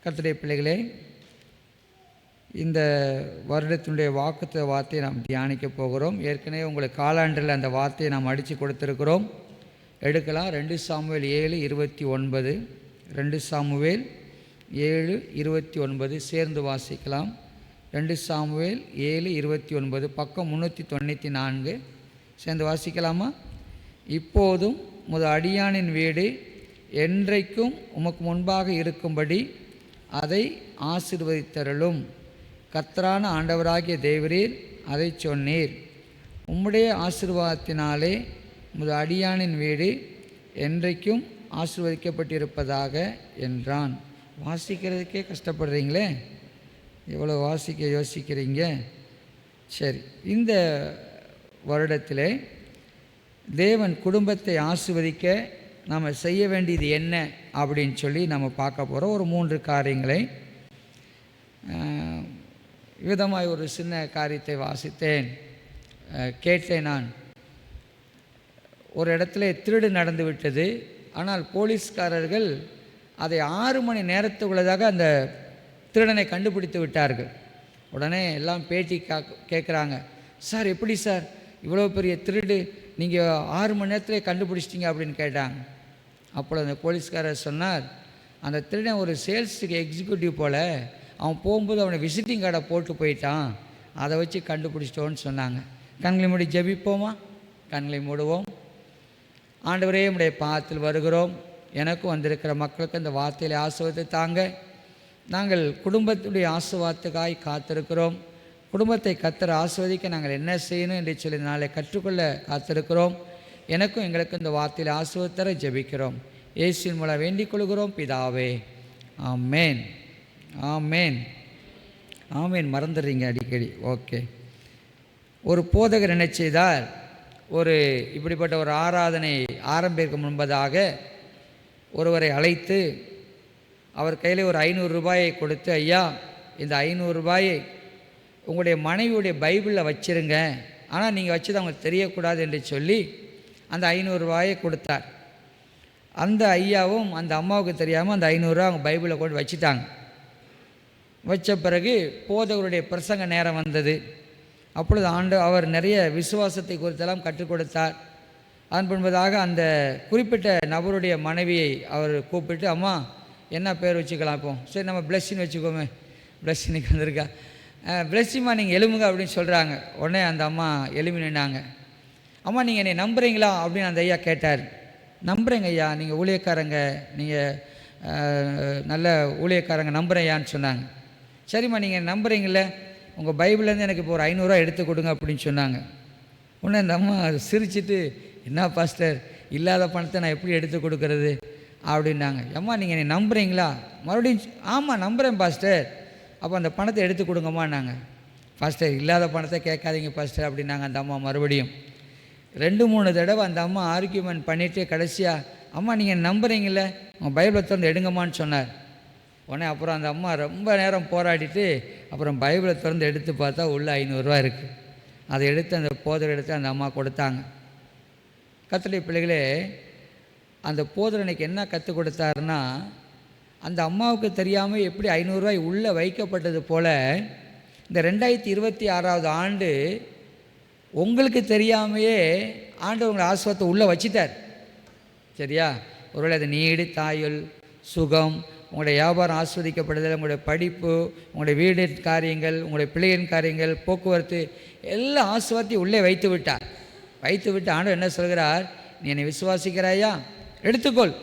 கர்த்தருடைய பிள்ளைகளே, இந்த வருடத்தினுடைய வாக்குத்த வார்த்தையை நாம் தியானிக்க போகிறோம். ஏற்கனவே உங்களுக்கு காலாண்டில் அந்த வார்த்தையை நாம் அடித்து கொடுத்துருக்கிறோம். எடுக்கலாம். 2 சாமுவேல் 7:29, 2 சாமுவேல் 7:29 சேர்ந்து வாசிக்கலாம். 2 சாமுவேல் 7:29 பக்கம் 394 சேர்ந்து வாசிக்கலாமா? இப்போதும் உமது அடியானின் வீடு என்றைக்கும் உமக்கு முன்பாக இருக்கும்படி அதை ஆசீர்வதித்தருளும். கர்த்தரான ஆண்டவராகிய தேவரீர் அதை சொன்னீர். உம்முடைய ஆசீர்வாதத்தினாலே உமது அடியானின் வீடு என்றைக்கும் ஆசீர்வதிக்கப்பட்டிருப்பதாக என்றான். வாசிக்கிறதுக்கே கஷ்டப்படுறீங்களே, எவ்வளோ வாசிக்க யோசிக்கிறீங்க? சரி, இந்த வருடத்திலே தேவன் குடும்பத்தை ஆசீர்வதிக்க நாம் செய்ய வேண்டியது என்ன அப்படின்னு சொல்லி நம்ம பார்க்க போகிறோம். ஒரு 3 காரியங்களை விதமாய் ஒரு சின்ன காரியத்தை வாசித்தேன், கேட்டேன். நான் ஒரு இடத்துல திருடு நடந்து விட்டது. ஆனால் போலீஸ்காரர்கள் அதை 6 மணி நேரத்துக்குள்ளதாக அந்த திருடனை கண்டுபிடித்து விட்டார்கள். உடனே எல்லாம் பேட்டி கேட்குறாங்க, சார் எப்படி சார் இவ்வளோ பெரிய திருடு நீங்கள் 6 மணி நேரத்திலே கண்டுபிடிச்சிட்டிங்க அப்படின்னு கேட்டாங்க. அப்பொழுது அந்த போலீஸ்காரர் சொன்னார், அந்த திருடன் ஒரு சேல்ஸுக்கு எக்ஸிக்யூட்டிவ் போல், அவன் போகும்போது அவனை விசிட்டிங் கார்டை போட்டு போயிட்டான், அதை வச்சு கண்டுபிடிச்சிட்டோன்னு சொன்னாங்க. கண்களை மூடி ஜெபிப்போமா? கண்களை மூடுவோம். ஆண்டவரே, உம்முடைய பாதத்தில் வருகிறோம். எனக்கும் வந்திருக்கிற மக்களுக்கு அந்த வார்த்தையிலே ஆசீர்வாதத்தை தாங்க. நாங்கள் குடும்பத்துடைய ஆசீர்வாதத்துக்காய் காத்திருக்கிறோம். குடும்பத்தை கர்த்தர் ஆசீர்வதிக்க நாங்கள் என்ன செய்யணும் என்று சொல்லி நாளை கற்றுக்கொள்ள காத்திருக்கிறோம். எனக்கும் எங்களுக்கும் இந்த வார்த்தையில் ஆசீர்வாதத்தை ஜெபிக்கிறோம். இயேசுவின் மூலம் வேண்டிக் கொள்கிறோம் பிதாவே, ஆமேன். ஆமேன், ஆமேன். மறந்துடுறீங்க அடிக்கடி. ஓகே. ஒரு போதகர் என்ன செய்தார், இப்படிப்பட்ட ஒரு ஆராதனை ஆரம்பிக்க முன்பதாக ஒருவரை அழைத்து அவர் கையில் ஒரு 500 ரூபாயை கொடுத்து, ஐயா, இந்த 500 ரூபாயை உங்களுடைய மனைவியுடைய பைபிளில் வச்சுருங்க, ஆனால் நீங்கள் வச்சது அவங்களுக்கு தெரியக்கூடாது என்று சொல்லி அந்த 500 ரூபாயை கொடுத்தார். அந்த ஐயாவும் அந்த அம்மாவுக்கு தெரியாமல் அந்த 500 ரூபா அவங்க பைபிளில் கொண்டு வச்சுட்டாங்க. வச்ச பிறகு போதகருடைய பிரசங்க நேரம் வந்தது. அப்பொழுது அவர் நிறைய விசுவாசத்தை குறித்தெல்லாம் கற்றுக் கொடுத்தார். அதன் பின்பதாக அந்த குறிப்பிட்ட நபருடைய மனைவியை அவர் கூப்பிட்டு, அம்மா என்ன பேர் வச்சுக்கலாம்? இப்போ சரி, நம்ம பிளஸ்ஸின்னு வச்சுக்கோமே, பிளஸ்ஸினுக்கு வந்திருக்கா, பிளஸ்ஸிம்மா நீங்கள் எலும்புங்க அப்படின்னு சொல்கிறாங்க. உடனே அந்த அம்மா எலும்பி நின்னாங்க. அம்மா, நீங்கள் என்னை நம்புறீங்களா அப்படின்னு அந்த ஐயா கேட்டார். நம்புகிறேங்க ஐயா, நீங்கள் ஊழியக்காரங்க, நீங்கள் நல்ல ஊழியக்காரங்க, நம்புகிறேன் சொன்னாங்க. சரிம்மா, நீங்கள் நம்புறீங்களே, உங்கள் பைபிள்லேருந்து எனக்கு இப்போ ஒரு 500 ரூபா எடுத்து கொடுங்க அப்படின்னு சொன்னாங்க. உடனே அந்த அம்மா சிரிச்சிட்டு, என்ன பாஸ்டர், இல்லாத பணத்தை நான் எப்படி எடுத்து கொடுக்கறது அப்படின்னாங்க. அம்மா, நீங்கள் என்னை நம்புகிறீங்களா? மறுபடியும், ஆமாம் நம்புகிறேன் பாஸ்டர். அப்போ அந்த பணத்தை எடுத்து கொடுங்கம்மான்னாங்க. பாஸ்டர், இல்லாத பணத்தை கேட்காதீங்க பாஸ்டர் அப்படின்னாங்க அந்த அம்மா. மறுபடியும் 2-3 தடவை அந்த அம்மா ஆர்கியூமெண்ட் பண்ணிவிட்டு கடைசியாக, அம்மா நீங்கள் நம்புறீங்களே, உங்கள் பைபிளை திறந்து எடுங்கம்மான்னு சொன்னார். உடனே அப்புறம் அந்த அம்மா ரொம்ப நேரம் போராடிட்டு அப்புறம் பைபிளை திறந்து எடுத்து பார்த்தா உள்ளே 500 ரூபா இருக்குது. அதை எடுத்து அந்த போதரை எடுத்து அந்த அம்மா கொடுத்தாங்க. கர்த்தருடைய பிள்ளைகளே, அந்த போதர் அன்னைக்கு என்ன கற்றுக் கொடுத்தாருன்னா, அந்த அம்மாவுக்கு தெரியாமல் எப்படி 500 ரூபாய் உள்ளே வைக்கப்பட்டது போல் இந்த 2026ஆவது ஆண்டு உங்களுக்கு தெரியாமையே ஆண்டவர் உங்களை ஆசீர்வாதத்தை உள்ளே வச்சிட்டார். சரியா? ஒருவேளை அது நீடு தாயுள், சுகம், உங்களுடைய வியாபாரம் ஆஸ்வதிக்கப்படுதல், உங்களுடைய படிப்பு, உங்களுடைய வீடு காரியங்கள், உங்களுடைய பிள்ளைகளின் காரியங்கள், போக்குவரத்து, எல்லா ஆசீர்வாதத்தையும் உள்ளே வைத்து விட்டார். வைத்து விட்டு ஆண்டவர் என்ன சொல்கிறார், நீ என்னை விசுவாசிக்கிறாயா, எடுத்துக்கொள்.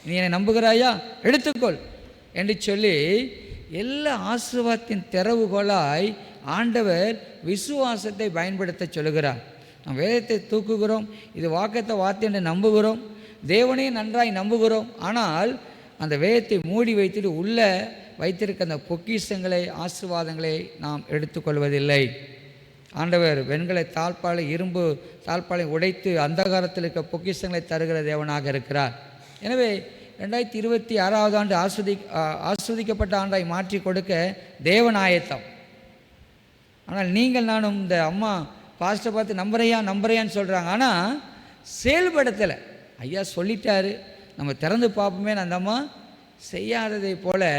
நீ என்னை நம்புகிறாயா, எடுத்துக்கொள் என்று சொல்லி எல்லா ஆசீர்வாதத்தின் திறவுகோலாய் ஆண்டவர் விசுவாசத்தை பயன்படுத்த சொல்லுகிறார். நாம் வேதத்தை தூக்குகிறோம், இது வாக்கத்த வார்த்தை என்று நம்புகிறோம், தேவனையும் நன்றாய் நம்புகிறோம். ஆனால் அந்த வேதத்தை மூடி வைத்துட்டு உள்ளே வைத்திருக்க அந்த பொக்கிஷங்களை, ஆசீர்வாதங்களை நாம் எடுத்துக்கொள்வதில்லை. ஆண்டவர் வெண்கலை தாழ்பாலை, இரும்பு தாழ்பாலை உடைத்து அந்தகாரத்தில் இருக்க பொக்கிஷங்களை தருகிற தேவனாக இருக்கிறார். எனவே 2026ஆவது ஆண்டு ஆஸ்வதிக்கப்பட்ட ஆண்டாய் மாற்றி கொடுக்க தேவன் ஆயத்தம். ஆனால் நீங்கள் நானும் இந்த அம்மா பாஸ்டரை பார்த்து நம்புறையான்னு சொல்கிறாங்க, ஆனால் செயல்படுத்தலை. ஐயா சொல்லிட்டாரு, நம்ம திறந்து பார்ப்போமே, அந்த அம்மா செய்யாததை போல்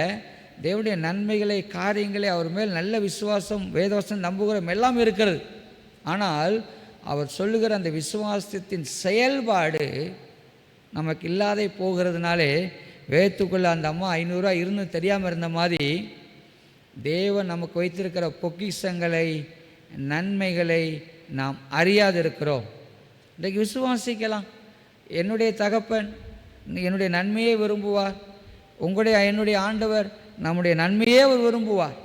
தேவனுடைய நன்மைகளை, காரியங்களை, அவர் மேல் நல்ல விசுவாசம், வேதவசம் நம்புகிறோம் எல்லாம் இருக்கிறது. ஆனால் அவர் சொல்லுகிற அந்த விசுவாசத்தின் செயல்பாடு நமக்கு இல்லாதே போகிறதுனாலே வேத்துக்குள்ள அந்த அம்மா 500 200 தெரியாமல் இருந்த மாதிரி தேவன் நமக்கு வைத்திருக்கிற பொக்கிஷங்களை, நன்மைகளை நாம் அறியாது இருக்கிறோம். இன்றைக்கு விசுவாசிக்கலாம். என்னுடைய தகப்பன் என்னுடைய நன்மையே விரும்புவார். என்னுடைய ஆண்டவர் நம்முடைய நன்மையே அவர் விரும்புவார்.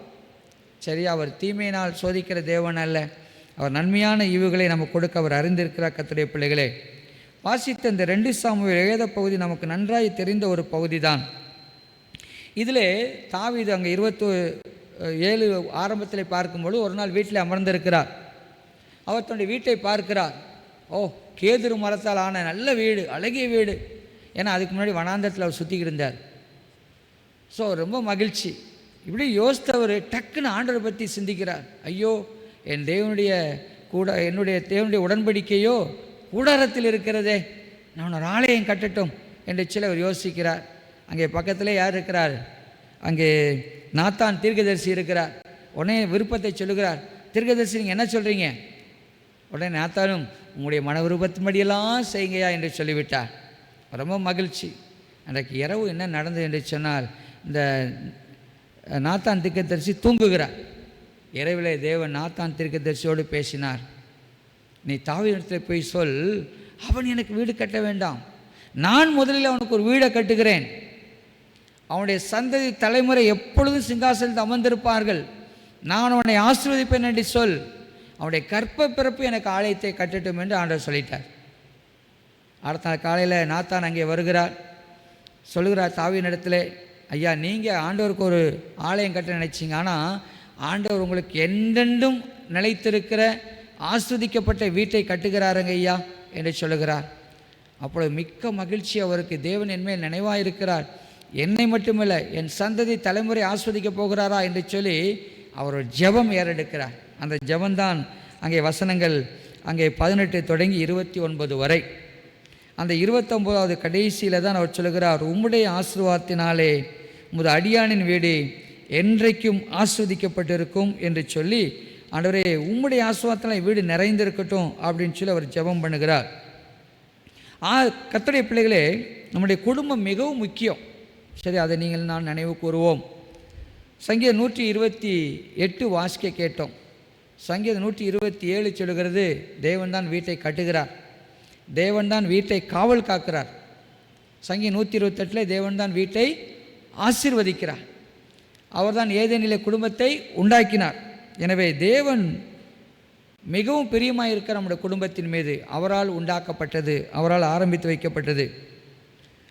சரி, அவர் தீமையினால் சோதிக்கிற தேவன் அல்ல. அவர் நன்மையான ஈவுகளை நமக்கு கொடுக்க அவர் அறிந்திருக்கிறார். கர்த்தருடைய பிள்ளைகளே, வாசித்த இந்த 2 சாமுவேல் வேத பகுதி நமக்கு நன்றாய் தெரிந்த ஒரு பகுதி தான். இதில் தாவீது அங்கே 27 ஆரம்பத்தில் பார்க்கும்போது ஒரு நாள் வீட்டில் அமர்ந்திருக்கிறார். அவர் தன்னுடைய வீட்டை பார்க்கிறார். ஓ, கேதுரு மரத்தால் ஆன நல்ல வீடு, அழகிய வீடு. ஏன்னா அதுக்கு முன்னாடி வனாந்தரத்தில் அவர் சுற்றிக்கிட்டு இருந்தார். ஸோ ரொம்ப மகிழ்ச்சி. இப்படி யோசித்தவர் டக்குன்னு ஆண்டவரை பற்றி சிந்திக்கிறார். ஐயோ, என்னுடைய தேவனுடைய உடன்படிக்கையோ கூடாரத்தில் இருக்கிறதே, நான் ஒரு ஆலயம் கட்டட்டும் என்று சிலவர் யோசிக்கிறார். அங்கே பக்கத்திலே யார் இருக்கிறார்? அங்கே நாத்தான் தீர்க்கதரிசி இருக்கிறார். உடனே விருப்பத்தை சொல்லுகிறார். தீர்க்கதரிசி, நீங்கள் என்ன சொல்கிறீங்க? உடனே நாத்தானும், உங்களுடைய மன விருப்பத்தின்படியெல்லாம் செய்யுங்கயா என்று சொல்லிவிட்டார். ரொம்ப மகிழ்ச்சி. அன்றைக்கு இரவு என்ன நடந்தது என்று சொன்னால், இந்த நாத்தான் தீர்க்கதரிசி தூங்குகிறார். இரவிலே தேவன் நாத்தான் தீர்க்கதரிசியோடு பேசினார். நீ தாவீதிடத்தில் போய் சொல், அவன் எனக்கு வீடு கட்ட வேண்டாம், நான் முதலில் அவனுக்கு ஒரு வீடை கட்டுகிறேன். அவனுடைய சந்ததி தலைமுறை எப்பொழுதும் சிங்காசனத்தில் அமர்ந்திருப்பார்கள். நான் அவனை ஆசீர்வதிப்பேன் என்று சொல். அவனுடைய கற்ப பிறப்பு எனக்கு ஆலயத்தை கட்டட்டும் என்று ஆண்டவர் சொல்லிட்டார். அடுத்த நாள் காலையில் நாத்தான் அங்கே வருகிறார். சொல்லுகிறார் தாவீதிடத்தில், ஐயா, நீங்கள் ஆண்டவருக்கு ஒரு ஆலயம் கட்ட நினைச்சிங்க, ஆனால் ஆண்டவர் உங்களுக்கு என்றென்றும் நிலைத்திருக்கிற ஆஸ்வதிக்கப்பட்ட வீட்டை கட்டுகிறாருங்க ஐயா என்று சொல்லுகிறார். அப்பொழுது மிக்க மகிழ்ச்சி அவருக்கு. தேவன் என்மேல் நினைவாக இருக்கிறார், என்னை மட்டுமல்ல என் சந்ததி தலைமுறை ஆஸ்வதிக்கப் போகிறாரா என்று சொல்லி அவர் ஒரு ஜெபம் ஏறெடுக்கிறார். அந்த ஜெபம்தான் அங்கே வசனங்கள் அங்கே 18 தொடங்கி 29 வரை. அந்த 29வது கடைசியில் தான் அவர் சொல்லுகிறார், உம்முடைய ஆசீர்வாதத்தினாலே உமது அடியானின் வீடு என்றைக்கும் ஆஸ்வதிக்கப்பட்டிருக்கும் என்று சொல்லி, ஆண்டவரே உம்முடைய ஆசீர்வாதத்தினால் வீடு நிறைந்திருக்கட்டும் அப்படின்னு சொல்லி அவர் ஜெபம் பண்ணுகிறார். கர்த்தருடைய பிள்ளைகளே, நம்முடைய குடும்பம் மிகவும் முக்கியம். சரி, அதை நீங்கள் நான் நினைவு கூறுவோம். சங்கீதம் 128 வாசிக்க கேட்டோம். சங்கீதம் 127 சொல்லுகிறது, தேவன் தான் வீட்டை கட்டுகிறார், தேவன் தான் வீட்டை காவல் காக்கிறார். சங்கீதம் 128 தேவன் தான் வீட்டை ஆசீர்வதிக்கிறார். அவர்தான் ஏதேனிலே குடும்பத்தை உண்டாக்கினார். எனவே தேவன் மிகவும் பிரியமாக இருக்கிற நம்முடைய குடும்பத்தின் மீது. அவரால் உண்டாக்கப்பட்டது, அவரால் ஆரம்பித்து வைக்கப்பட்டது.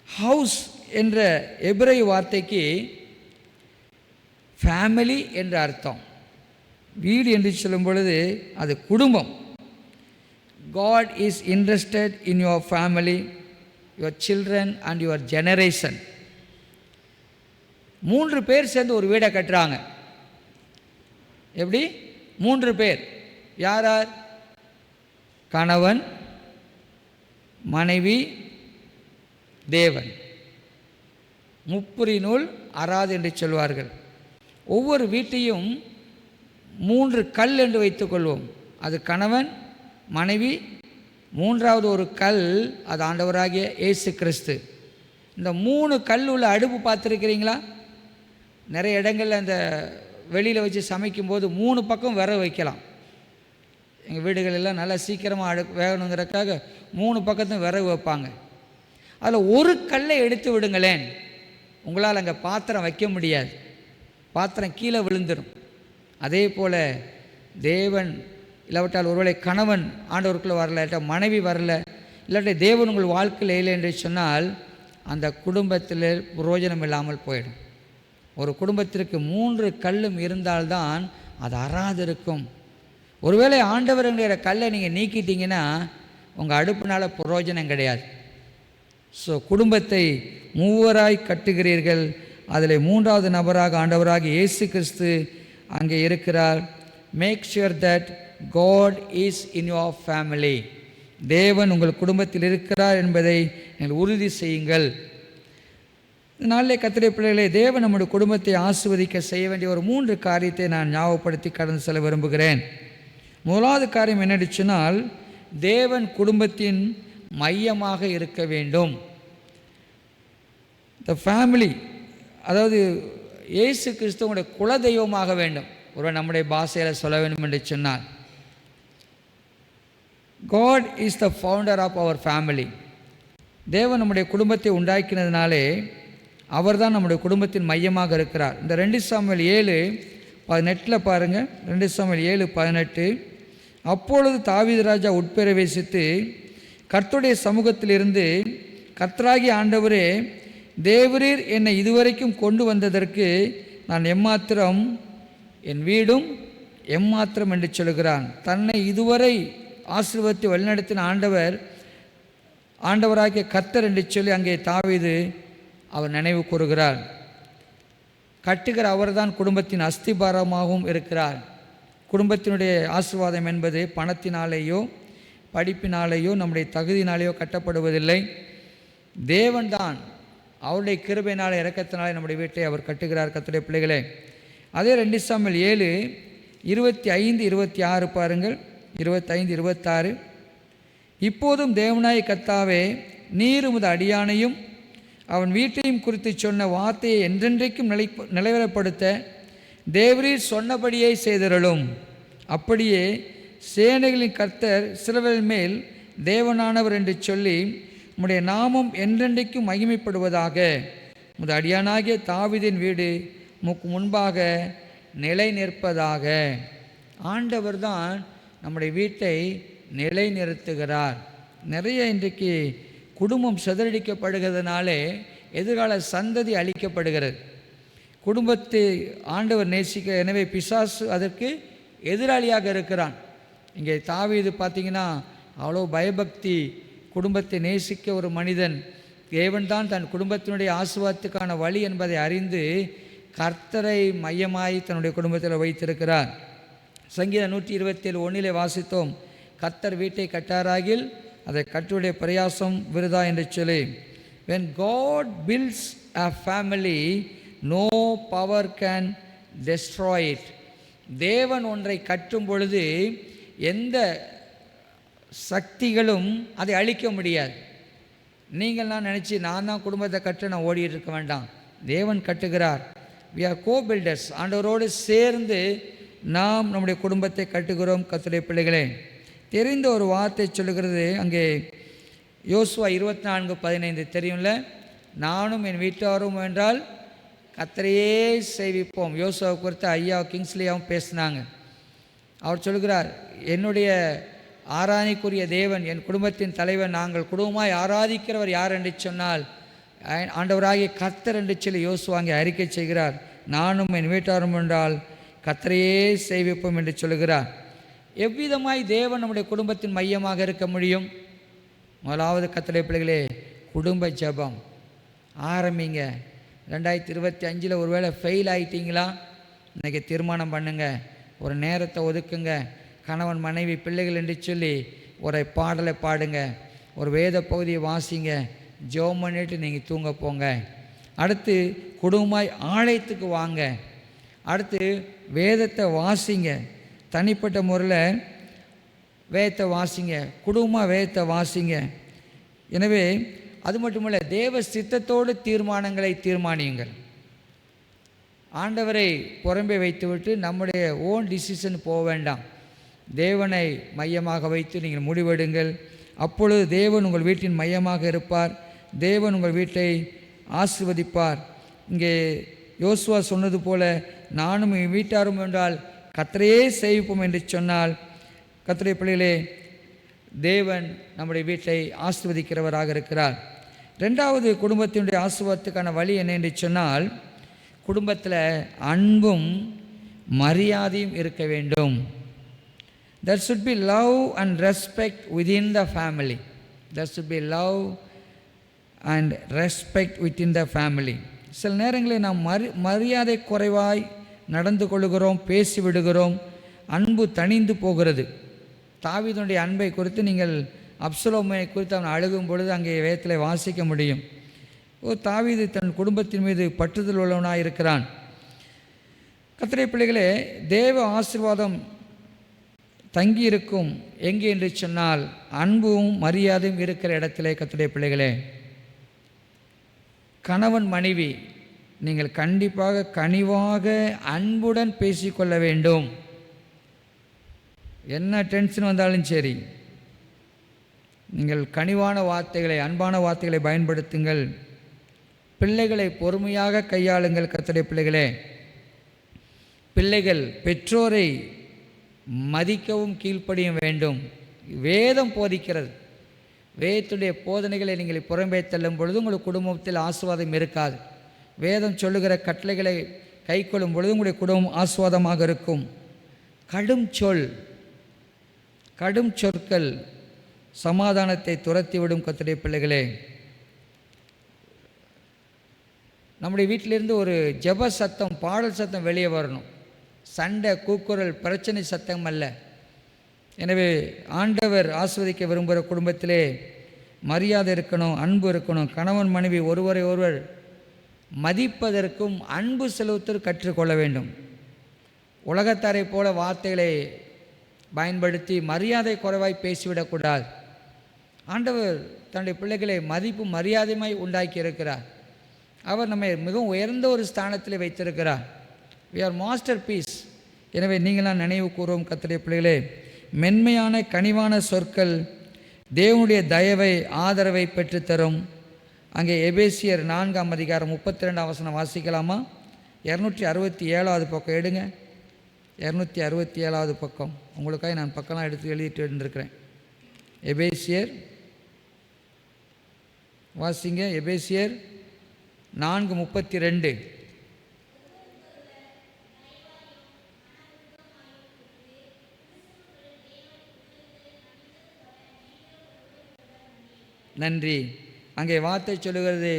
ஹவுஸ் என்ற எபிரேய வார்த்தைக்கு ஃபேமிலி என்ற அர்த்தம். வீடு என்று சொல்லும் பொழுது அது குடும்பம். God is interested in your family, your children and your generation. 3 பேர் சேர்ந்து ஒரு வீடை கட்டுறாங்க. எப்படி? 3 பேர். யார் யார்? கணவன், மனைவி, தேவன். முப்புரி நூல் அறாது என்று சொல்வார்கள். ஒவ்வொரு வீட்டையும் 3 கல் என்று வைத்துக்கொள்வோம். அது கணவன், மனைவி, 3வது ஒரு கல், அது ஆண்டவராகிய இயேசு கிறிஸ்து. இந்த 3 கல் உள்ள அடுப்பு பார்த்துருக்கிறீங்களா? நிறைய இடங்களில் அந்த வெளியில் வச்சு சமைக்கும்போது 3 பக்கம் விறகு வைக்கலாம். எங்கள் வீடுகளெல்லாம் நல்லா சீக்கிரமாக வேகணுங்கிறதுக்காக 3 பக்கத்தும் விறகு வைப்பாங்க. அதில் ஒரு கல்லை எடுத்து விடுங்களேன், உங்களால் அங்கே பாத்திரம் வைக்க முடியாது, பாத்திரம் கீழே விழுந்துடும். அதே போல் தேவன் இல்லாவிட்டால் ஒருவேளை கணவன் ஆண்டவருக்குள்ளே வரல, இல்லாட்டா மனைவி வரல, இல்லாட்டி தேவன் உங்கள் வாழ்க்கையில் இல்லை என்று சொன்னால் அந்த குடும்பத்தில் பிரயோஜனம் இல்லாமல் போயிடும். ஒரு குடும்பத்திற்கு 3 கல்லும் இருந்தால்தான் அது அறாது இருக்கும். ஒருவேளை ஆண்டவருங்கிற கல்லை நீங்கள் நீக்கிட்டீங்கன்னா உங்கள் அடுப்புனால பிரயோஜனம் கிடையாது. ஸோ குடும்பத்தை 3 கட்டுகிறீர்கள். அதில் 3வது நபராக ஆண்டவராக இயேசு கிறிஸ்து அங்கே இருக்கிறார். Make sure that God is in your family. தேவன் உங்கள் குடும்பத்தில் இருக்கிறார் என்பதை நீங்கள் உறுதி செய்யுங்கள். நாளிலே கர்த்தருடைய பிள்ளைகளே, தேவன் நம்முடைய குடும்பத்தை ஆசீர்வதிக்க செய்ய வேண்டிய ஒரு 3 காரியத்தை நான் ஞாபகப்படுத்தி கடந்து செல்ல விரும்புகிறேன். முதலாவது காரியம் என்னென்னு சொன்னால், தேவன் குடும்பத்தின் மையமாக இருக்க வேண்டும். த ஃபேமிலி, அதாவது இயேசு கிறிஸ்துவனுடைய குலதெய்வமாக வேண்டும். ஒருவர் நம்முடைய பாஷையில் சொல்ல வேண்டும் என்று சொன்னால், God is the founder of our family. தேவன் நம்முடைய குடும்பத்தை உண்டாக்கினதுனாலே அவர் தான் நம்முடைய குடும்பத்தின் மையமாக இருக்கிறார். இந்த 2 சாமுவேல் 7:18 பாருங்கள். 2 சாமுவேல் 7:18. அப்பொழுது தாவீது ராஜா உட்பிரவேசித்து கர்த்தருடைய சமூகத்திலிருந்து, கர்த்தராகிய ஆண்டவரே, தேவரீர் என்னை இதுவரைக்கும் கொண்டு வந்ததற்கு நான் எம்மாத்திரம், என் வீடும் எம்மாத்திரம் என்று சொல்கிறான். தன்னை இதுவரை ஆசீர்வதித்து வழிநடத்தின ஆண்டவராகிய கர்த்தர் என்று சொல்லி அங்கே தாவீது அவர் நினைவு கூறுகிறார். கட்டுகிற அவர்தான் குடும்பத்தின் அஸ்திபாரமாகவும் இருக்கிறார். குடும்பத்தினுடைய ஆசீர்வாதம் என்பது பணத்தினாலேயோ படிப்பினாலேயோ நம்முடைய தகுதியினாலேயோ கட்டப்படுவதில்லை. தேவன்தான் அவருடைய கிருபையினாலே இரக்கத்தினாலே நம்முடைய வீட்டை அவர் கட்டுகிறார். கர்த்தருடைய பிள்ளைகளே, அதே 2 சாமுவேல் 7:25-26 பாருங்கள். 25-26. இப்போதும் தேவனாய கர்த்தாவே, நீர் உமது அடியானையும் அவன் வீட்டையும் குறித்து சொன்ன வார்த்தையை என்றென்றைக்கும் நிலைவரப்படுத்த தேவரீர் சொன்னபடியே செய்தருளும். அப்படியே சேனைகளின் கர்த்தர் இஸ்ரவேல் மேல் தேவனானவர் என்று சொல்லி உம்முடைய நாமம் என்றென்றைக்கும் மகிமைப்படுவதாக. உமது அடியானாகிய தாவீதின் வீடு உமக்கு முன்பாக நிலை நிற்பதாக. ஆண்டவர் தான் நம்முடைய வீட்டை நிலை நிறுத்துகிறார். நிறைய இன்றைக்கு குடும்பம் சிதறடிக்கப்படுகிறதுனாலே எதிர்கால சந்ததி அழிக்கப்படுகிறது. குடும்பத்தை ஆண்டவர் நேசிக்க, எனவே பிசாசு அதற்கு எதிராளியாக இருக்கிறான். இங்கே தாவீது பார்த்திங்கன்னா அவ்வளோ பயபக்தி, குடும்பத்தை நேசிக்க ஒரு மனிதன். தேவன்தான் தன் குடும்பத்தினுடைய ஆசீர்வாதத்துக்கான வழி என்பதை அறிந்து கர்த்தரை மையமாய் தன்னுடைய குடும்பத்தில் வைத்திருக்கிறார். சங்கீதம் 127:1 வாசித்தோம், கர்த்தர் வீட்டை கட்டாராகில் அதை கட்டுடைய பிரயாசம் விருதா என்று சொல்லி. when God builds a family, no power can destroy it. தேவன் ஒன்றை கட்டும் பொழுது எந்த சக்திகளும் அதை அழிக்க முடியாது. நீங்கள் நான் நினச்சி நான் தான் குடும்பத்தை கட்ட நான் ஓடிட்டு இருக்க வேண்டாம். தேவன் கட்டுகிறார். we are co-builders. ஆண்டவரோடு சேர்ந்து நாம் நம்முடைய குடும்பத்தை கட்டுகிறோம். கர்த்தருடைய பிள்ளைகளே, தெரிந்த ஒரு வார்த்தை சொல்லுகிறது. அங்கே யோசுவா 24:15 தெரியும்ல, நானும் என் வீட்டாரும் என்றால் கர்த்தரையே சேவிப்போம். யோசுவாவை குறித்து ஐயா கிங்ஸ்லியாவும் பேசினாங்க. அவர் சொல்கிறார், என்னுடைய ஆராதனைக்குரிய தேவன், என் குடும்பத்தின் தலைவன், நாங்கள் குடும்பமாய் ஆராதிக்கிறவர் யார் என்று சொன்னால் ஆண்டவராகிய கர்த்தர் என்று சொல்லி யோசுவா அங்கே அறிக்கை செய்கிறார். நானும் என் வீட்டாரும் என்றால் கர்த்தரையே சேவிப்போம் என்று சொல்கிறார். எவ்விதமாய் தேவன் நம்முடைய குடும்பத்தின் மையமாக இருக்க முடியும்? முதலாவது கர்த்தருடைய பிள்ளைகளே, குடும்ப ஜெபம் ஆரம்பிங்க. 2025 ஒருவேளை ஃபெயில் ஆகிட்டீங்களா, இன்றைக்கி தீர்மானம் பண்ணுங்க, ஒரு நேரத்தை ஒதுக்குங்க. கணவன் மனைவி பிள்ளைகள் என்று சொல்லி ஒரு பாடலை பாடுங்க, ஒரு வேத பகுதியை வாசிங்க, ஜெபம் பண்ணிட்டு நீங்கள் தூங்க போங்க. அடுத்து குடும்பமாய் ஆலயத்துக்கு வாங்க. அடுத்து வேதத்தை வாசிங்க, தனிப்பட்ட முறையில் வேதத்தை வாசிங்க, குடும்பமாக வேதத்தை வாசிங்க. எனவே அது மட்டுமல்ல, தேவ சித்தத்தோடு தீர்மானங்களை தீர்மானியுங்கள். ஆண்டவரை புறம்பே வைத்துவிட்டு நம்முடைய ஓன் டிசிஷன் போக வேண்டாம். தேவனை மையமாக வைத்து நீங்கள் முடிவெடுங்கள். அப்பொழுது தேவன் உங்கள் வீட்டின் மையமாக இருப்பார். தேவன் உங்கள் வீட்டை ஆசீர்வதிப்பார். இங்கே யோசுவா சொன்னது போல, நானும் என் வீட்டாரும் என்றால் கர்த்தரையே சேவிப்போம் என்று சொன்னால், கர்த்தருடைய பிள்ளைகளே, தேவன் நம்முடைய வீட்டை ஆசீர்வதிக்கிறவராக இருக்கிறார். ரெண்டாவது குடும்பத்தினுடைய ஆசீர்வாதத்துக்கான வழி என்ன என்று சொன்னால், குடும்பத்தில் அன்பும் மரியாதையும் இருக்க வேண்டும். There should be love and respect within the family. There should be love and respect within the family. சில நேரங்களில் நாம் மரியாதை குறைவாய் நடந்து கொள்கிறோம், பேசிவிடுகிறோம், அன்பு தணிந்து போகிறது. தாவீதுடைய அன்பை குறித்து நீங்கள் அப்சலோமை குறித்து அவன் அழுகும் பொழுது அங்கே வேதத்தில் வாசிக்க முடியும். தாவீது தன் குடும்பத்தின் மீது பற்றுதல் உள்ளவனாக இருக்கிறான். கர்த்தருடைய பிள்ளைகளே, தேவ ஆசீர்வாதம் தங்கி இருக்கும் எங்கே என்று சொன்னால் அன்பும் மரியாதையும் இருக்கிற இடத்திலே. கர்த்தருடைய பிள்ளைகளே, கணவன் மனைவி நீங்கள் கண்டிப்பாக கனிவாக அன்புடன் பேசிக்கொள்ள வேண்டும். என்ன டென்ஷன் வந்தாலும் சரி, நீங்கள் கனிவான வார்த்தைகளை, அன்பான வார்த்தைகளை பயன்படுத்துங்கள். பிள்ளைகளை பொறுமையாக கையாளுங்கள். கர்த்தருடைய பிள்ளைகளே, பிள்ளைகள் பெற்றோரை மதிக்கவும் கீழ்ப்படியும் வேண்டும். வேதம் போதிக்கிறது. வேதத்துடைய போதனைகளை நீங்கள் புறம்பே தள்ளும் பொழுது உங்கள் குடும்பத்தில் ஆசீர்வாதம் இருக்காது. வேதம் சொல்லுகிற கட்டளைகளை கை கொள்ளும் பொழுது உங்களுடைய குடும்பம் ஆசீர்வாதமாக இருக்கும். கடும் சொற்கள் சமாதானத்தை துரத்திவிடும். கர்த்தருடைய பிள்ளைகளே, நம்முடைய வீட்டிலிருந்து ஒரு ஜெப சத்தம், பாடல் சத்தம் வெளியே வரணும். சண்டை, கூக்குரல், பிரச்சனை சத்தம் அல்ல. எனவே ஆண்டவர் ஆஸ்வதிக்க விரும்புகிற குடும்பத்திலே மரியாதை இருக்கணும், அன்பு இருக்கணும். கணவன் மனைவி ஒருவரை ஒருவர் மதிப்பதற்கும் அன்பு செலுத்துவதற்கு கற்றுக்கொள்ள வேண்டும். உலகத்தாரை போல வார்த்தைகளை பயன்படுத்தி மரியாதை குறைவாய் பேசிவிடக்கூடாது. ஆண்டவர் தன்னுடைய பிள்ளைகளை மதிப்பு மரியாதையுமாய் உண்டாக்கி இருக்கிறார். அவர் நம்மை மிகவும் உயர்ந்த ஒரு ஸ்தானத்தில் வைத்திருக்கிறார். we are masterpiece. எனவே நீங்களாம் நினைவு கூறுவோம். கர்த்தருடைய பிள்ளைகளே, மென்மையான கனிவான சொற்கள் தேவனுடைய தயவை, ஆதரவை பெற்றுத்தரும். அங்கே எபேசியர் 4ஆம் அதிகாரம் 32ஆம் வசனம் வாசிக்கலாமா? 267வது பக்கம் எடுங்க. 267வது பக்கம். உங்களுக்காக நான் பக்கம்லாம் எடுத்து எழுதிட்டு இருந்திருக்கிறேன். எபேசியர் வாசிங்க. எபேசியர் 4:32. நன்றி. அங்கே வார்த்தை சொல்லுகிறது,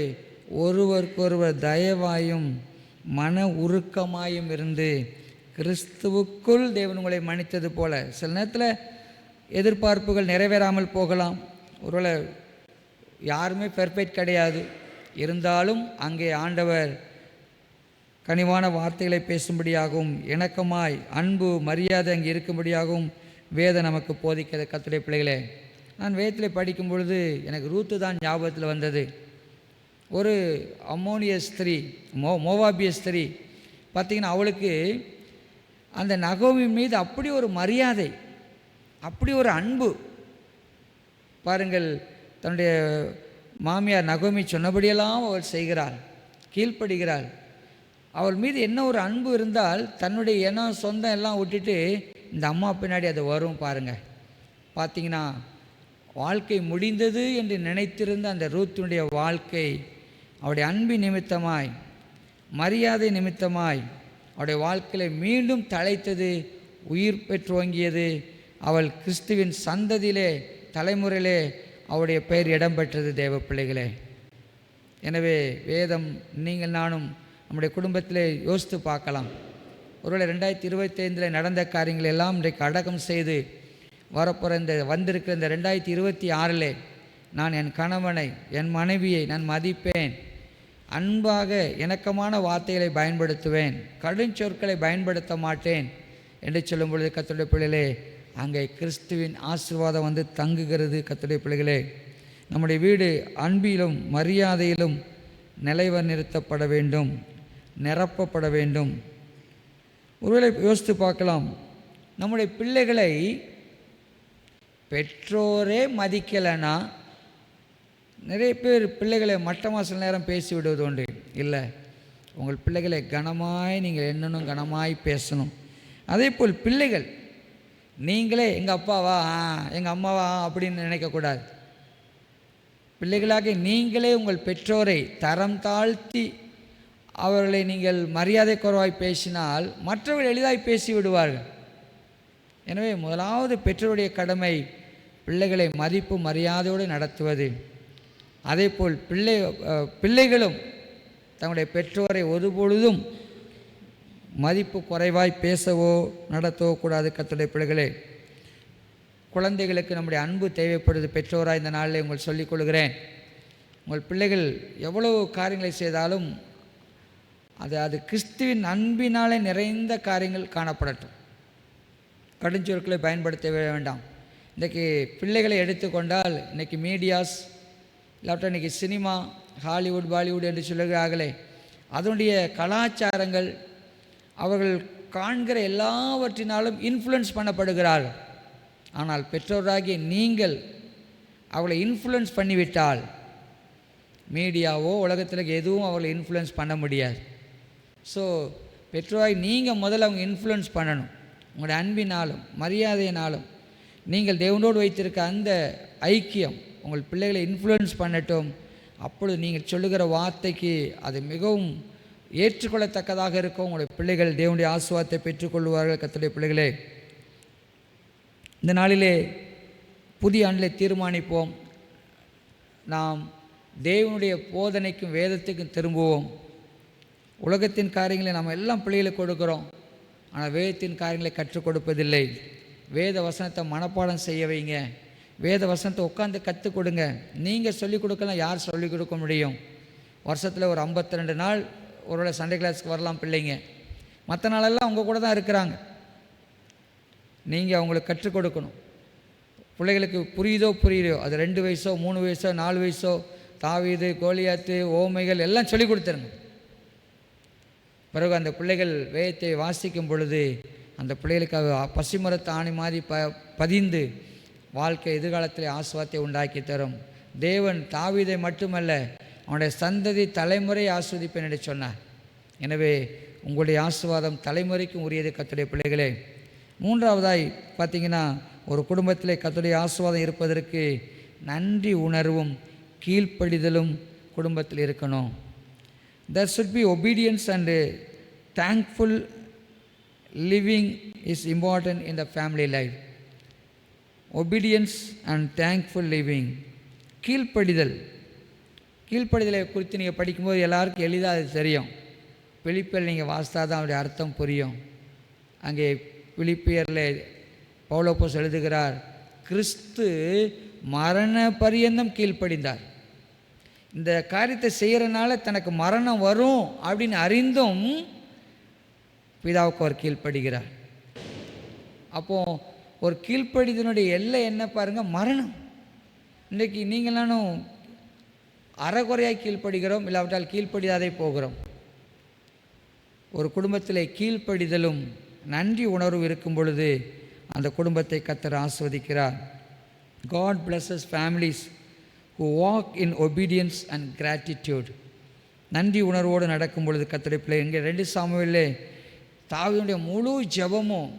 ஒருவருக்கொருவர் தயவாயும் மன உருக்கமாயும் இருந்து கிறிஸ்துவுக்குள் தேவன் உங்களை மன்னித்தது போல. சில நேரத்தில் எதிர்பார்ப்புகள் நிறைவேறாமல் போகலாம். ஒருவேளை யாருமே பெர்ஃபெக்ட் கிடையாது. இருந்தாலும் அங்கே ஆண்டவர் கனிவான வார்த்தைகளை பேசும்படியாகவும் இணக்கமாய் அன்பு மரியாதை அங்கே இருக்கும்படியாகவும் வேதம் நமக்கு போதிக்கிறது. கர்த்தருடைய பிள்ளைகளே, நான் வேதத்தில் படிக்கும் பொழுது எனக்கு ரூத்து தான் ஞாபகத்தில் வந்தது. ஒரு அம்மோனிய ஸ்திரீ, மோவாபிய ஸ்திரீ பார்த்திங்கன்னா, அவளுக்கு அந்த நகோமி மீது அப்படி ஒரு மரியாதை, அப்படி ஒரு அன்பு பாருங்கள். தன்னுடைய மாமியார் நகோமி சொன்னபடியெல்லாம் அவள் செய்கிறாள், கீழ்ப்படுகிறாள். அவள் மீது என்ன ஒரு அன்பு இருந்தால் தன்னுடைய இனம் சொந்தம் எல்லாம் விட்டுட்டு இந்த அம்மா பின்னாடி அது வரும். பாருங்கள், பார்த்திங்கன்னா வாழ்க்கை முடிந்தது என்று நினைத்திருந்த அந்த ரூத்தினுடைய வாழ்க்கை அவருடைய அன்பின் நிமித்தமாய், மரியாதை நிமித்தமாய் அவருடைய வாழ்க்கையில் மீண்டும் தழைத்தது, உயிர் பெற்றோங்கியது. அவள் கிறிஸ்துவின் சந்ததியிலே, தலைமுறையிலே அவருடைய பெயர் இடம்பெற்றது. தேவ பிள்ளைகளே, எனவே வேதம் நீங்கள் நானும் நம்முடைய குடும்பத்திலே யோசித்து பார்க்கலாம். ஒருவேளை 2025 நடந்த காரியங்கள் எல்லாம் இன்றைக்கு அடக்கம் செய்து வரப்போகிற இந்த வந்திருக்கிற இந்த 2026 நான் என் கணவனை, என் மனைவியை நான் மதிப்பேன், அன்பாக இணக்கமான வார்த்தைகளை பயன்படுத்துவேன், கடுஞ்சொற்களை பயன்படுத்த மாட்டேன் என்று சொல்லும் பொழுது கர்த்தருடைய பிள்ளைகளே, அங்கே கிறிஸ்துவின் ஆசீர்வாதம் வந்து தங்குகிறது. கர்த்தருடைய பிள்ளைகளே, நம்முடைய வீடு அன்பிலும் மரியாதையிலும் நிலைநிறுத்தப்பட வேண்டும், நிரப்பப்பட வேண்டும். ஒருவேளை யோசித்து பார்க்கலாம், நம்முடைய பிள்ளைகளை பெற்றோரே மதிக்கலைன்னா, நிறைய பேர் பிள்ளைகளை மட்டமாக சில நேரம் பேசி விடுவது உண்டு. இல்லை, உங்கள் பிள்ளைகளை கனமாய் நீங்கள் என்னன்னு கனமாய் பேசணும். அதே போல் பிள்ளைகள் நீங்களே எங்கள் அப்பாவா, எங்கள் அம்மாவா அப்படின்னு நினைக்கக்கூடாது. பிள்ளைகளாக நீங்களே உங்கள் பெற்றோரை தரம் தாழ்த்தி அவர்களை நீங்கள் மரியாதை குறைவாய் பேசினால் மற்றவர்கள் எளிதாய் பேசி விடுவார்கள். எனவே முதலாவது பெற்றோருடைய கடமை பிள்ளைகளை மதிப்பு மரியாதையோடு நடத்துவது. அதே போல் பிள்ளைகளும் தங்களுடைய பெற்றோரை ஒருபொழுதும் மதிப்பு குறைவாய் பேசவோ நடத்தவோ கூடாது. கர்த்தருடைய பிள்ளைகளே, குழந்தைகளுக்கு நம்முடைய அன்பு தேவைப்படுது. பெற்றோராக இந்த நாளில் உங்கள் சொல்லிக் கொள்கிறேன். உங்கள் பிள்ளைகள் எவ்வளவு காரியங்களை செய்தாலும் அது கிறிஸ்துவின் அன்பினாலே நிறைந்த காரியங்கள் காணப்படட்டும். கடுஞ்சொற்களை பயன்படுத்த வேண்டாம். இன்றைக்கி பிள்ளைகளை எடுத்துக்கொண்டால் இன்றைக்கி மீடியாஸ் இல்லாட்ட இன்றைக்கி சினிமா, ஹாலிவுட், பாலிவுட் என்று சொல்லுகிறார்களே, அதனுடைய கலாச்சாரங்கள் அவர்கள் காண்கிற எல்லாவற்றினாலும் இன்ஃப்ளூயன்ஸ் பண்ணப்படுகிறார்கள். ஆனால் பெற்றோராகிய நீங்கள் அவளை இன்ஃப்ளூயன்ஸ் பண்ணிவிட்டால் மீடியாவோ உலகத்தில் எதுவும் அவளை இன்ஃப்ளூயன்ஸ் பண்ண முடியாது. ஸோ பெற்றோராகி நீங்கள் முதல்ல அவங்க இன்ஃப்ளூயன்ஸ் பண்ணணும். உங்களுடைய அன்பினாலும் மரியாதையினாலும் நீங்கள் தேவனோடு வைத்திருக்க அந்த ஐக்கியம் உங்கள் பிள்ளைகளை இன்ஃப்ளூயன்ஸ் பண்ணட்டும். அப்பொழுது நீங்கள் சொல்லுகிற வார்த்தைக்கு அது மிகவும் ஏற்றுக்கொள்ளத்தக்கதாக இருக்கும். உங்களுடைய பிள்ளைகள் தேவனுடைய ஆசீர்வாதத்தை பெற்றுக்கொள்வார்கள். கர்த்தருடைய பிள்ளைகளே, இந்த நாளிலே புதிய ஆண்டிலே தீர்மானிப்போம், நாம் தேவனுடைய போதனைக்கும் வேதத்துக்கும் திரும்புவோம். உலகத்தின் காரியங்களை நாம் எல்லாம் பிள்ளைகளுக்கு கொடுக்குறோம், ஆனால் வேதத்தின் காரியங்களை கற்றுக் கொடுப்பதில்லை. வேத வசனத்தை மனப்பாடம் செய்ய வைங்க. வேத வசனத்தை உட்காந்து கற்றுக் கொடுங்க. நீங்கள் சொல்லிக் கொடுக்கலாம், யார் சொல்லிக் கொடுக்க முடியும்? வருஷத்தில் ஒரு 52 நாள் ஒருவேளை சண்டே கிளாஸுக்கு வரலாம் பிள்ளைங்க, மற்ற நாளெல்லாம் அவங்க கூட தான் இருக்கிறாங்க. நீங்கள் அவங்களுக்கு கற்றுக் கொடுக்கணும். பிள்ளைகளுக்கு புரியுதோ அது 2 வயசோ 3 வயசோ 4 வயசோ தாவீது, கோலியாத்து, ஓமைகள் எல்லாம் சொல்லிக் கொடுத்துருங்க. பிறகு அந்த பிள்ளைகள் வேதத்தை வாசிக்கும் பொழுது அந்த பிள்ளைகளுக்கு பசிமரத்து ஆணி மாதிரி பதிந்து வாழ்க்கை எதிர்காலத்தில் ஆசீர்வாதத்தை உண்டாக்கி தரும். தேவன் தாவீதை மட்டுமல்ல, அவனுடைய சந்ததி தலைமுறை ஆஸ்வதிப்பேன் என்று சொன்னார். எனவே உங்களுடைய ஆசீர்வாதம் தலைமுறைக்கும் உரியது கர்த்தருடைய பிள்ளைகளே. மூன்றாவதாய் பார்த்தீங்கன்னா, ஒரு குடும்பத்தில் கர்த்தருடைய ஆசீர்வாதம் இருப்பதற்கு நன்றி உணர்வும் கீழ்ப்படிதலும் குடும்பத்தில் இருக்கணும். There should be obedience and thankful living is important in the family life. Obedience and thankful living. கீழ்ப்படிதலை குறித்து நீங்கள் படிக்கும்போது எல்லாருக்கும் எளிதாக அது தெரியும். பிலிப்பியர் நீங்கள் வாசித்தா தான் அவருடைய அர்த்தம் புரியும். அங்கே பிலிப்பியரில் பவுலோப்போஸ் எழுதுகிறார், கிறிஸ்து மரண பரியந்தம் கீழ்ப்படிந்தார். இந்த காரியத்தை செய்கிறனால தனக்கு மரணம் வரும் அப்படின்னு அறிந்தும் பிதாவுக்கு அவர் கீழ்ப்படுகிறார். அப்போது ஒரு கீழ்ப்படிதனுடைய எல்லை என்ன பாருங்கள், மரணம். இன்றைக்கி நீங்களானும் அறகுறையாக கீழ்ப்படுகிறோம், இல்லாவிட்டால் கீழ்ப்படியாதே போகிறோம். ஒரு குடும்பத்தில் கீழ்ப்படிதலும் நன்றி உணர்வு இருக்கும் பொழுது அந்த குடும்பத்தை கர்த்தர் ஆசீர்வதிக்கிறார். God blesses families who walk in obedience and gratitude. நன்றி உணர்வோடு நடக்கும் பொழுது கர்த்தருடைய பிள்ளை. இங்கே 2 சாமுவேலிலே தாவீதுடைய முழு ஜெபமும்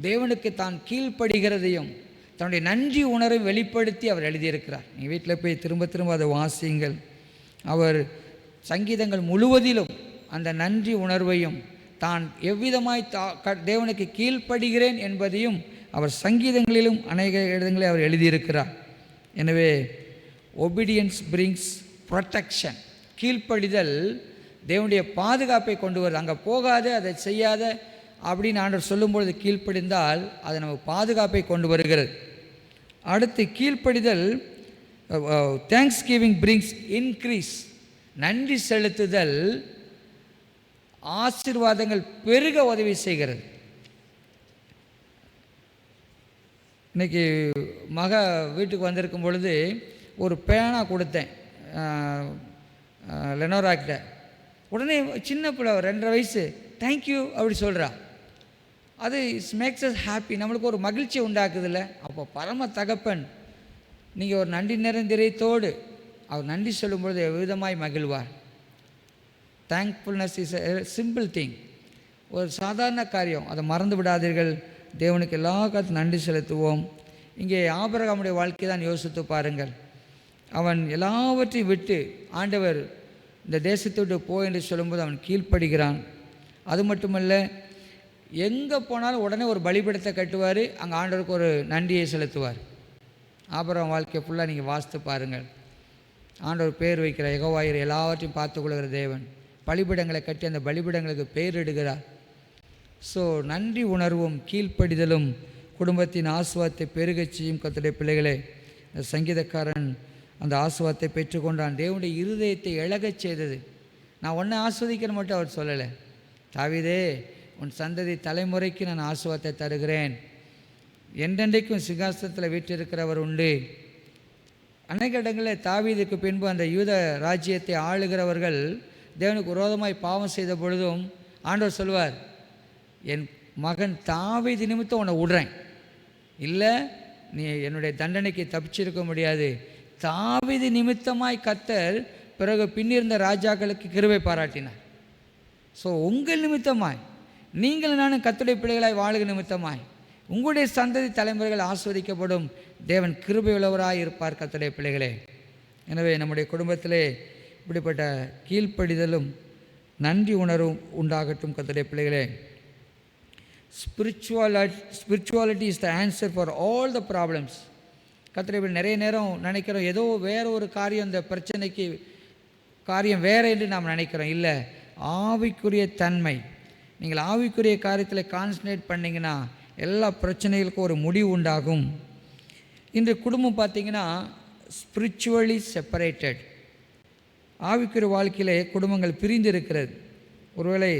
தேவனுக்கு தான் கீழ்ப்படுகிறதையும் தன்னுடைய நன்றி உணர்வை வெளிப்படுத்தி அவர் எழுதியிருக்கிறார். நீங்கள் வீட்டில் போய் திரும்ப திரும்ப அதை வாசியுங்கள். அவர் சங்கீதங்கள் முழுவதிலும் அந்த நன்றி உணர்வையும் தான் எவ்விதமாய் தேவனுக்கு கீழ்ப்படுகிறேன் என்பதையும் அவர் சங்கீதங்களிலும் அநேக இடங்களில் அவர் எழுதியிருக்கிறார். எனவே ஒபீடியன்ஸ் பிரிங்ஸ் ப்ரொடெக்ஷன். கீழ்ப்படிதல் தேவனுடைய பாதுகாப்பை கொண்டு வருது. அங்கே போகாத, அதை செய்யாத அப்படின்னு ஆண்டவர் சொல்லும்பொழுது கீழ்ப்படிந்தால் அது நமக்கு பாதுகாப்பை கொண்டு வருகிறது. அடுத்து கீழ்ப்படிதல் தேங்க்ஸ் கிவிங் பிரிங்ஸ் இன்க்ரீஸ். நன்றி செலுத்துதல் ஆசீர்வாதங்கள் பெருக உதவி செய்கிறது. இன்றைக்கி மக வீட்டுக்கு வந்திருக்கும் பொழுது ஒரு பேனா கொடுத்தேன் லெனோராக்கிட்ட. உடனே சின்ன பிள்ளை 2.5 வயசு தேங்க்யூ அப்படி சொல்கிறா. அது மேக்ஸ் அஸ் ஹாப்பி, நம்மளுக்கு ஒரு மகிழ்ச்சியை உண்டாக்குதில்ல. அப்போ பரம தகப்பன் நீங்கள் ஒரு நன்றி நிறைந்தோடு அவர் நன்றி சொல்லும்பொழுது விதமாய் மகிழ்வார். Thankfulness is a simple thing, ஒரு சாதாரண காரியம். அதை மறந்து விடாதீர்கள். தேவனுக்கு எல்லா காலத்தும் நன்றி செலுத்துவோம். இங்கே ஆபிரகாமுடைய வாழ்க்கை தான் யோசித்து பாருங்கள். அவன் எல்லாவற்றையும் விட்டு ஆண்டவர் இந்த தேசத்தை விட்டு போ என்று சொல்லும்போது அவன் கீழ்ப்படுகிறான். அது மட்டுமல்ல, எங்கே போனாலும் உடனே ஒரு பலிபீடத்தை கட்டுவார், அங்கே ஆண்டவருக்கு ஒரு நன்றியை செலுத்துவார். ஆபிரகாம் வாழ்க்கை ஃபுல்லாக நீங்கள் வாசித்து பாருங்கள். ஆண்டவர் பேர் வைக்கிற யெகோவாயிரு எல்லாவற்றையும் பார்த்துக்கொள்கிற தேவன். பலிபீடங்களை கட்டி அந்த பலிபீடங்களுக்கு பெயரிடுகிறார். ஸோ நன்றி உணர்வும் கீழ்ப்படிதலும் குடும்பத்தின் ஆசீர்வாதத்தை பெருகச் செய்யும் கர்த்தருடைய பிள்ளைகளே. சங்கீதக்காரன் அந்த ஆசீர்வாதத்தை பெற்றுக்கொண்டான். தேவனுடைய இருதயத்தை இழகச் செய்தது. நான் உன்னை ஆஸ்வதிக்கிற மட்டும் அவர் சொல்லலை. தாவீதே, உன் சந்ததி தலைமுறைக்கு நான் ஆசீர்வாதத்தை தருகிறேன், என்றென்றைக்கும் சிங்காசனத்தில் வீற்றிருக்கிறவர் உண்டு. அநேக இடங்களில் தாவீதுக்கு பின்பு அந்த யூத ராஜ்யத்தை ஆளுகிறவர்கள் தேவனுக்கு விரோதமாய் பாவம் செய்த பொழுதும் ஆண்டவர் சொல்வார், என் மகன் தாவீது நிமித்தம் உன்னை விடுறேன், இல்லை நீ என்னுடைய தண்டனைக்கு தப்பிச்சிருக்க முடியாது. தாவீது நிமித்தமாய் கர்த்தர் பிறகு பின்னிருந்த ராஜாக்களுக்கு கிருபை பாராட்டினார். ஸோ உங்கள் நிமித்தமாய் நீங்கள் நானும் கர்த்தருடைய பிள்ளைகளாய் வாழுக நிமித்தமாய் உங்களுடைய சந்ததி தலைமுறைகள் ஆஸ்வதிக்கப்படும். தேவன் கிருபை உள்ளவராய் இருப்பார் கர்த்தருடைய பிள்ளைகளே. எனவே நம்முடைய குடும்பத்திலே இப்படிப்பட்ட கீழ்ப்படிதலும் நன்றி உணர்வும் உண்டாகட்டும் கர்த்தருடைய பிள்ளைகளே. Spirituality is the answer for all the problems. கர்த்தருடைய நிறைய நேரம் நினைக்கிறோம் ஏதோ வேற ஒரு காரியம், இந்த பிரச்சனைக்கு காரியம் வேற என்று நாம் நினைக்கிறோம். இல்லை, ஆவிக்குரிய தன்மை, நீங்கள் ஆவிக்குரிய காரியத்தில் கான்சன்ட்ரேட் பண்ணிங்கன்னா எல்லா பிரச்சனைகளுக்கும் ஒரு முடிவு உண்டாகும். இன்று குடும்பம் பார்த்திங்கன்னா ஸ்பிரிச்சுவலி செப்பரேட்டட். ஆவிக்குரிய வாழ்க்கையிலே குடும்பங்கள் பிரிந்து இருக்கிறது. ஒருவேளை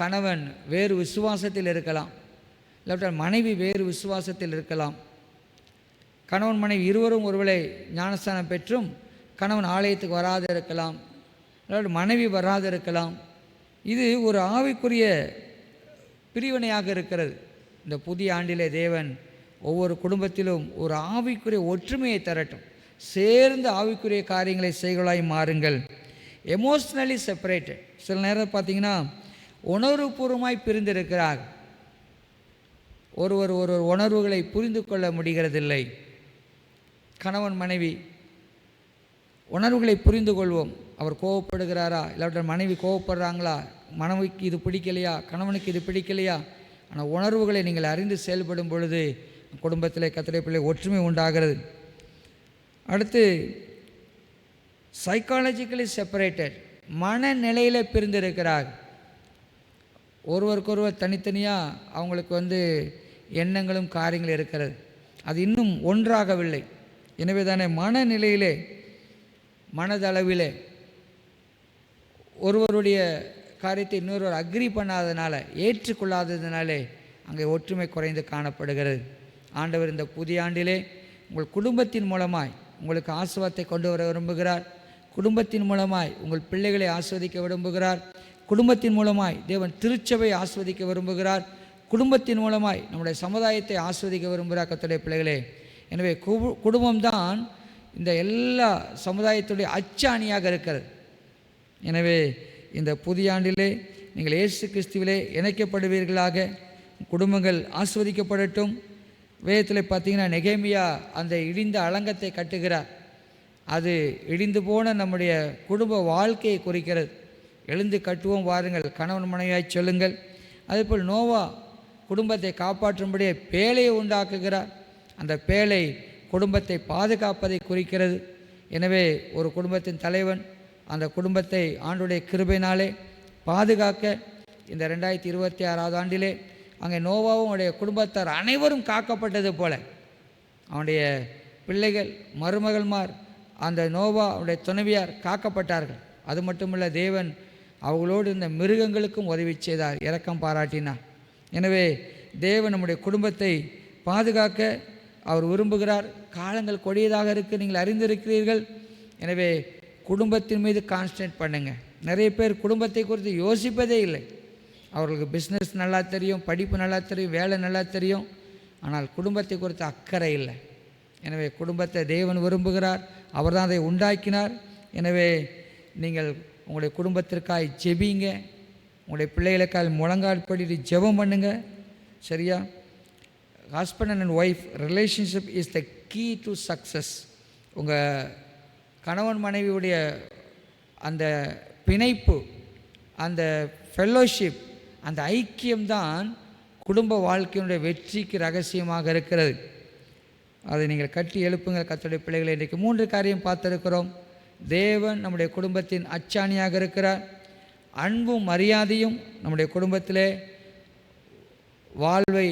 கணவன் வேறு விசுவாசத்தில் இருக்கலாம், இல்லாவிட்டால் மனைவி வேறு விசுவாசத்தில் இருக்கலாம். கணவன் மனைவி இருவரும் ஒருவேளை ஞானஸ்தானம் பெற்றும் கணவன் ஆலயத்துக்கு வராது இருக்கலாம், இல்லாவிட்டு மனைவி வராது இருக்கலாம். இது ஒரு ஆவிக்குரிய பிரிவினையாக இருக்கிறது. இந்த புதிய ஆண்டிலே தேவன் ஒவ்வொரு குடும்பத்திலும் ஒரு ஆவிக்குரிய ஒற்றுமையை தரட்டும். சேர்ந்து ஆவிக்குரிய காரியங்களை செய்களாய் மாறுங்கள். Emotionally separated. சில நேரம் பார்த்திங்கன்னா உணர்வுபூர்வமாய் பிரிந்திருக்கிறார். ஒருவர் உணர்வுகளை புரிந்து கொள்ள முடிகிறதில்லை. கணவன் மனைவி உணர்வுகளை புரிந்து கொள்வோம். அவர் கோவப்படுகிறாரா, இல்லாவிட்டால் மனைவி கோவப்படுறாங்களா, மனைவிக்கு இது பிடிக்கலையா, கணவனுக்கு இது பிடிக்கலையா. ஆனால் உணர்வுகளை நீங்கள் அறிந்து செயல்படும் பொழுது குடும்பத்தில் கர்த்தருடைய பிள்ளை ஒற்றுமை உண்டாகிறது. அடுத்து சைக்காலஜிக்கலி செப்பரேட்டட். மனநிலையில் பிரிந்திருக்கிறார். ஒருவருக்கொருவர் தனித்தனியாக அவங்களுக்கு எண்ணங்களும் காரியங்களும் இருக்கிறது. அது இன்னும் ஒன்றாகவில்லை. எனவே தானே மனநிலையிலே மனதளவிலே ஒருவருடைய காரியத்தை இன்னொருவர் அக்ரி பண்ணாதனால, ஏற்றுக்கொள்ளாததுனாலே அங்கே ஒற்றுமை குறைந்து காணப்படுகிறது. ஆண்டவர் இந்த புதிய ஆண்டிலே உங்கள் குடும்பத்தின் மூலமாய் உங்களுக்கு ஆசீர்வாதத்தை கொண்டு வர விரும்புகிறார். குடும்பத்தின் மூலமாய் உங்கள் பிள்ளைகளை ஆஸ்வதிக்க விரும்புகிறார். குடும்பத்தின் மூலமாய் தேவன் திருச்சபை ஆஸ்வதிக்க விரும்புகிறார். குடும்பத்தின் மூலமாய் நம்முடைய சமுதாயத்தை ஆஸ்வதிக்க விரும்புகிறார் கர்த்தருடைய பிள்ளைகளே. எனவே குடும்பம்தான் இந்த எல்லா சமுதாயத்துடைய அச்சாணியாக இருக்கிறது. எனவே இந்த புதிய ஆண்டிலே நீங்கள் இயேசு கிறிஸ்துவிலே இணைக்கப்படுவீர்களாக. குடும்பங்கள் ஆஸ்வதிக்கப்படட்டும். வேதத்தில் பார்த்தீங்கன்னா நெகேமியா அந்த இடிந்த அலங்கத்தை கட்டுகிறார். அது இடிந்து போன நம்முடைய குடும்ப வாழ்க்கையை குறிக்கிறது. எழுந்து கட்டுவோம் வாருங்கள், கணவன் மனைவியாய் சொல்லுங்கள். அதேபோல் நோவா குடும்பத்தை காப்பாற்றும்படியே பேழையை உண்டாக்குகிறார். அந்த பேழை குடும்பத்தை பாதுகாப்பதை குறிக்கிறது. எனவே ஒரு குடும்பத்தின் தலைவன் அந்த குடும்பத்தை ஆண்டுடைய கிருபையினாலே பாதுகாக்க இந்த 2026 ஆண்டிலே அங்கே நோவாவும் அவனுடைய குடும்பத்தார் அனைவரும் காக்கப்பட்டது போல அவனுடைய பிள்ளைகள் மருமகள்மார் அந்த நோவா அவனுடைய துணைவியார் காக்கப்பட்டார்கள். அது மட்டுமல்ல, தேவன் அவர்களோடு இந்த மிருகங்களுக்கும் உதவி செய்தார், இரக்கம் பாராட்டினார். எனவே தேவன் நம்முடைய குடும்பத்தை பாதுகாக்க அவர் விரும்புகிறார். காலங்கள் கொடியதாக இருக்குது, நீங்கள் அறிந்திருக்கிறீர்கள். எனவே குடும்பத்தின் மீது கான்சன்ட்ரேட் பண்ணுங்கள். நிறைய பேர் குடும்பத்தை குறித்து யோசிப்பதே இல்லை. அவர்களுக்கு பிஸ்னஸ் நல்லா தெரியும், படிப்பு நல்லா தெரியும், வேலை நல்லா தெரியும், ஆனால் குடும்பத்தை குறித்து அக்கறை இல்லை. எனவே குடும்பத்தை தேவன் விரும்புகிறார், அவர் தான் அதை உண்டாக்கினார். எனவே நீங்கள் உங்களுடைய குடும்பத்திற்காய் ஜெபிங்க, உங்களுடைய பிள்ளைகளுக்காக முழங்கால் படிட்டு ஜெபம் பண்ணுங்க. சரியா? Husband and wife relationship is the key to success. உங்கள் கணவன் மனைவியுடைய அந்த பிணைப்பு, அந்த ஃபெல்லோஷிப், அந்த ஐக்கியம்தான் குடும்ப வாழ்க்கையினுடைய வெற்றிக்கு ரகசியமாக இருக்கிறது. அதை நீங்கள் கட்டி எழுப்புங்க கர்த்தருடைய பிள்ளைகளை. இன்றைக்கு 3 காரியம் பார்த்திருக்கிறோம். தேவன் நம்முடைய குடும்பத்தின் அச்சாணியாக இருக்கிறார். அன்பும் மரியாதையும் நம்முடைய குடும்பத்திலே வாழ்வை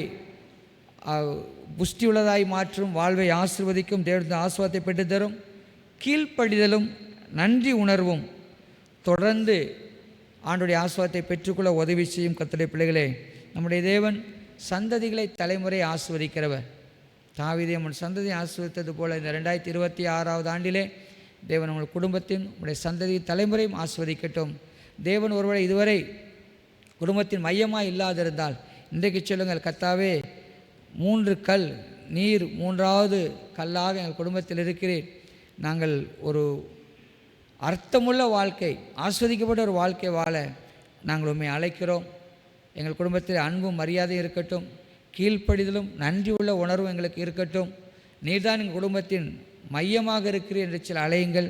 புஷ்டி உள்ளதாய் மாற்றும், வாழ்வை ஆசீர்வதிக்கும், தேவனுடைய ஆசீர்வாதத்தை பெற்றுத்தரும். கீழ்ப்படிதலும் நன்றி உணர்வும் தொடர்ந்து ஆண்டுடைய ஆசீர்வாதத்தை பெற்றுக்கொள்ள உதவி செய்யும். கர்த்தருடைய பிள்ளைகளே, நம்முடைய தேவன் சந்ததிகளை தலைமுறை ஆசீர்வதிக்கிறவர். தாவீதை நம்முடைய சந்ததியை ஆசீர்வதித்தது போல இந்த 2026 ஆண்டிலே தேவன் உங்கள் குடும்பத்தின் உங்களுடைய சந்ததி தலைமுறையும் ஆசீர்வதிக்கட்டும். தேவன் ஒருவரை இதுவரை குடும்பத்தின் மையமாக இல்லாதிருந்தால் இன்றைக்கு சொல்லுங்கள், கர்த்தாவே 3 கல் நீர் 3வது கல்லாக எங்கள் குடும்பத்தில் இருக்கிறேன். நாங்கள் ஒரு அர்த்தமுள்ள வாழ்க்கை, ஆஸ்வதிக்கப்பட்ட ஒரு வாழ்க்கை வாழ நாங்கள் உண்மை அழைக்கிறோம். எங்கள் குடும்பத்தில் அன்பும் மரியாதையும் இருக்கட்டும், கீழ்ப்படிதலும் நன்றி உள்ள உணர்வும் எங்களுக்கு இருக்கட்டும். நீர்தான் எங்கள் குடும்பத்தின் மையமாக இருக்கிறீர் என்று சில அழையுங்கள்.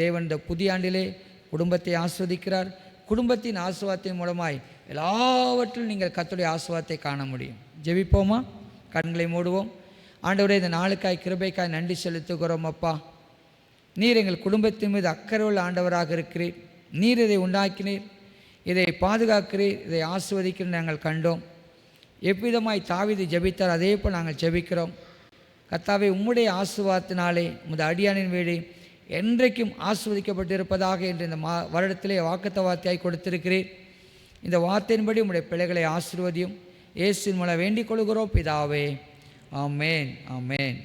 தேவன் இந்த புதிய ஆண்டிலே குடும்பத்தை ஆஸ்வதிக்கிறார். குடும்பத்தின் ஆசீர்வாதத்தின் மூலமாய் எல்லாவற்றிலும் நீங்கள் கர்த்தருடைய ஆசீர்வாதத்தை காண முடியும். ஜெபிப்போமா? கண்களை மூடுவோம். ஆண்டவரே, இந்த நாளுக்காய் கிருபைக்காய் நன்றி செலுத்துகிறோம். அப்பா, நீர் எங்கள் குடும்பத்தின் மீது அக்கறை உள்ள ஆண்டவராக இருக்கிறீர். நீர் இதை உண்டாக்கினீர், இதை பாதுகாக்கிறீர், இதை ஆசீர்வதிக்கிறீர் நாங்கள் கண்டோம். எவ்விதமாய் தாவீது ஜெபித்தார், அதே போல் நாங்கள் ஜெபிக்கிறோம். கர்த்தாவே, உம்முடைய ஆசீர்வாதத்தினாலே உமது அடியானின் வீடு என்றைக்கும் ஆசீர்வதிக்கப்பட்டிருப்பதாக என்று இந்த வருடத்திலே வாக்குத்தத்தமாய் கொடுத்திருக்கிறீர். இந்த வார்த்தையின்படி உம்முடைய பிள்ளைகளை ஆசீர்வதியும். இயேசுவின் மூலம் வேண்டிக் கொள்கிறோம் பிதாவே. ஆமேன், ஆமேன்.